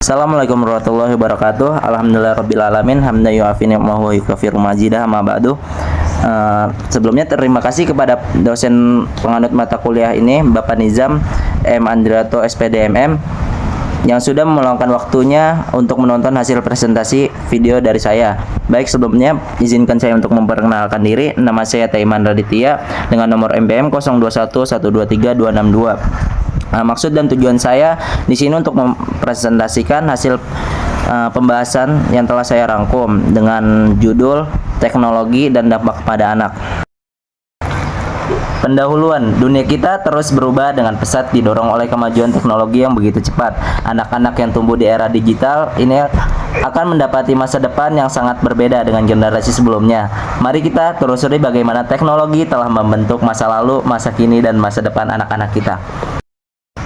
Assalamualaikum warahmatullahi wabarakatuh. Alhamdulillahirrabbilalamin. Hamdan yu'afi ni'mahu wa yukafiru majidah amma ba'du. Sebelumnya terima kasih kepada dosen penganut mata kuliah ini, Bapak Nizam M. Andriato SPDMM, yang sudah meluangkan waktunya untuk menonton hasil presentasi video dari saya. Baik, sebelumnya izinkan saya untuk memperkenalkan diri. Nama saya Taiman Raditya dengan nomor MPM 0211232262. Maksud dan tujuan saya di sini untuk mempresentasikan hasil pembahasan yang telah saya rangkum dengan judul teknologi dan dampak pada anak. Pendahuluan, dunia kita terus berubah dengan pesat didorong oleh kemajuan teknologi yang begitu cepat. Anak-anak yang tumbuh di era digital ini akan mendapati masa depan yang sangat berbeda dengan generasi sebelumnya. Mari kita telusuri bagaimana teknologi telah membentuk masa lalu, masa kini, dan masa depan anak-anak kita.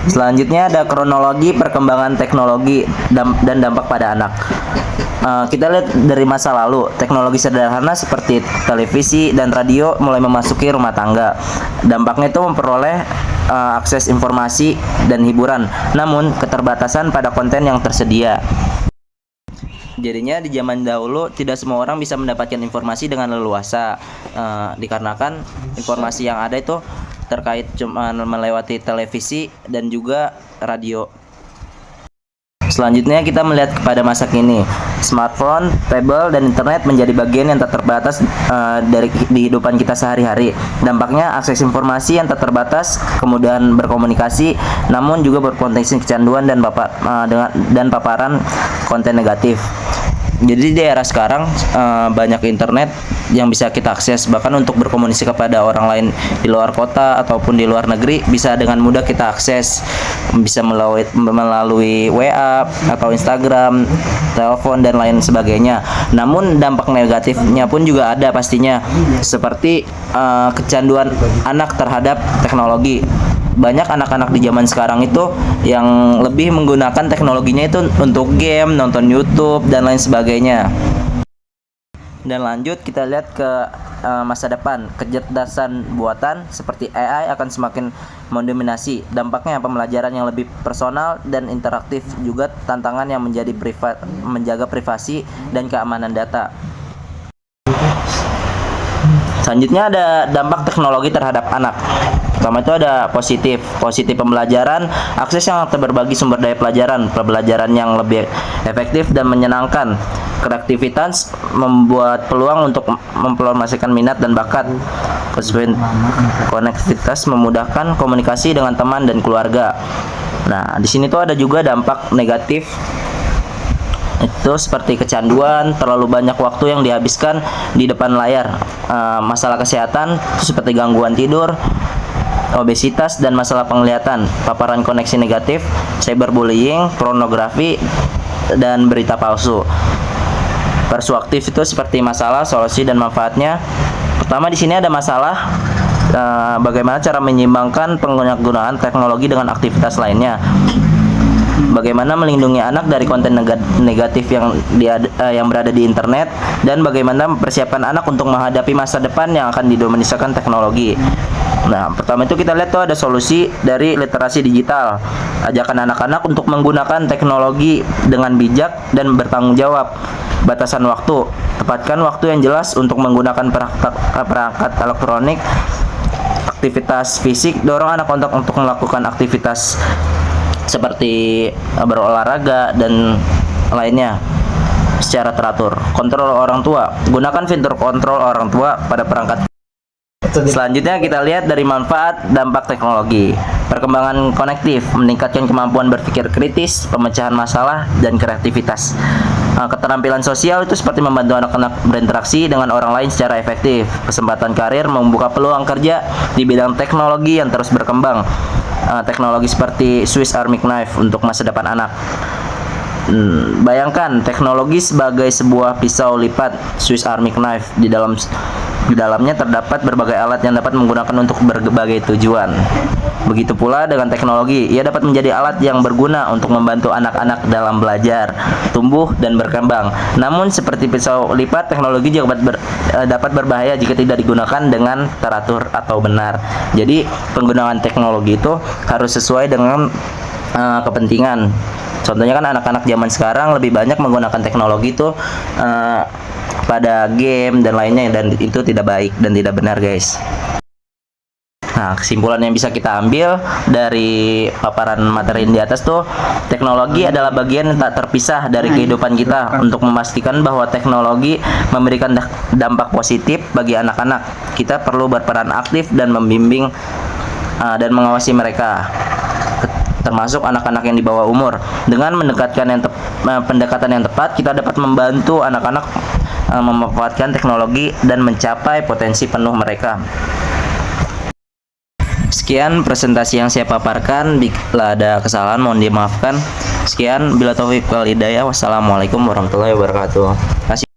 Selanjutnya ada kronologi perkembangan teknologi dan dampak pada anak. Kita lihat dari masa lalu, teknologi sederhana seperti televisi dan radio mulai memasuki rumah tangga. Dampaknya itu memperoleh akses informasi dan hiburan, namun keterbatasan pada konten yang tersedia. Jadinya di zaman dahulu tidak semua orang bisa mendapatkan informasi dengan leluasa, dikarenakan informasi yang ada itu terkait cuma melewati televisi dan juga radio. Selanjutnya kita melihat kepada masa kini. Smartphone, tablet, dan internet menjadi bagian yang tak terbatas dari kehidupan kita sehari-hari. Dampaknya akses informasi yang tak terbatas, kemudahan berkomunikasi, namun juga berpotensi kecanduan dan paparan konten negatif. Jadi di era sekarang banyak internet yang bisa kita akses, bahkan untuk berkomunikasi kepada orang lain di luar kota ataupun di luar negeri bisa dengan mudah kita akses, bisa melalui WA atau Instagram, telepon, dan lain sebagainya. Namun dampak negatifnya pun juga ada pastinya, seperti kecanduan anak terhadap teknologi. Banyak anak-anak di zaman sekarang itu yang lebih menggunakan teknologinya itu untuk game, nonton YouTube, dan lain sebagainya. Dan lanjut kita lihat ke masa depan. Kecerdasan buatan seperti AI akan semakin mendominasi. Dampaknya pembelajaran yang lebih personal dan interaktif, juga tantangan yang menjaga privasi dan keamanan data. Selanjutnya ada dampak teknologi terhadap anak. Pertama itu ada positif pembelajaran, akses yang berbagi sumber daya pembelajaran yang lebih efektif dan menyenangkan. Kreativitas membuat peluang untuk mempromosikan minat dan bakat. Konektivitas memudahkan komunikasi dengan teman dan keluarga. Nah, di sini tuh ada juga dampak negatif, itu seperti kecanduan, terlalu banyak waktu yang dihabiskan di depan layar, masalah kesehatan seperti gangguan tidur, obesitas, dan masalah penglihatan, paparan koneksi negatif, cyberbullying, pornografi, dan berita palsu. Persuasif itu seperti masalah, solusi, dan manfaatnya. Pertama di sini ada masalah, bagaimana cara menyeimbangkan penggunaan teknologi dengan aktivitas lainnya. Bagaimana melindungi anak dari konten negatif yang berada di internet, dan bagaimana mempersiapkan anak untuk menghadapi masa depan yang akan didominasikan teknologi. Nah, pertama itu kita lihat tuh ada solusi dari literasi digital. Ajakan anak-anak untuk menggunakan teknologi dengan bijak dan bertanggung jawab. Batasan waktu, tepatkan waktu yang jelas untuk menggunakan perangkat elektronik. Aktivitas fisik, dorong anak untuk melakukan aktivitas seperti berolahraga dan lainnya secara teratur. Kontrol orang tua, gunakan fitur kontrol orang tua pada perangkat. Selanjutnya kita lihat dari manfaat dampak teknologi. Perkembangan konektif meningkatkan kemampuan berpikir kritis, pemecahan masalah, dan kreativitas. Keterampilan sosial itu seperti membantu anak-anak berinteraksi dengan orang lain secara efektif. Kesempatan karir membuka peluang kerja di bidang teknologi yang terus berkembang. Teknologi seperti Swiss Army Knife untuk masa depan anak. Bayangkan teknologi sebagai sebuah pisau lipat Swiss Army Knife. Di dalamnya terdapat berbagai alat yang dapat menggunakan untuk berbagai tujuan. Begitu pula dengan teknologi, ia dapat menjadi alat yang berguna untuk membantu anak-anak dalam belajar, tumbuh, dan berkembang. Namun seperti pisau lipat, teknologi juga dapat berbahaya jika tidak digunakan dengan teratur atau benar. Jadi penggunaan teknologi itu harus sesuai dengan kepentingan. Contohnya kan anak-anak zaman sekarang lebih banyak menggunakan teknologi itu pada game dan lainnya, dan itu tidak baik dan tidak benar, guys. Nah, kesimpulan yang bisa kita ambil dari paparan materi di atas tuh, teknologi adalah bagian yang tak terpisah dari kehidupan kita. Untuk memastikan bahwa teknologi memberikan dampak positif bagi anak-anak, kita perlu berperan aktif dan membimbing dan mengawasi mereka, termasuk anak-anak yang di bawah umur. Dengan pendekatan yang tepat, kita dapat membantu anak-anak memanfaatkan teknologi dan mencapai potensi penuh mereka. Sekian presentasi yang saya paparkan. Bila ada kesalahan mohon dimaafkan. Sekian, bila taufik wal hidayah. Wassalamualaikum warahmatullahi wabarakatuh. Terima kasih.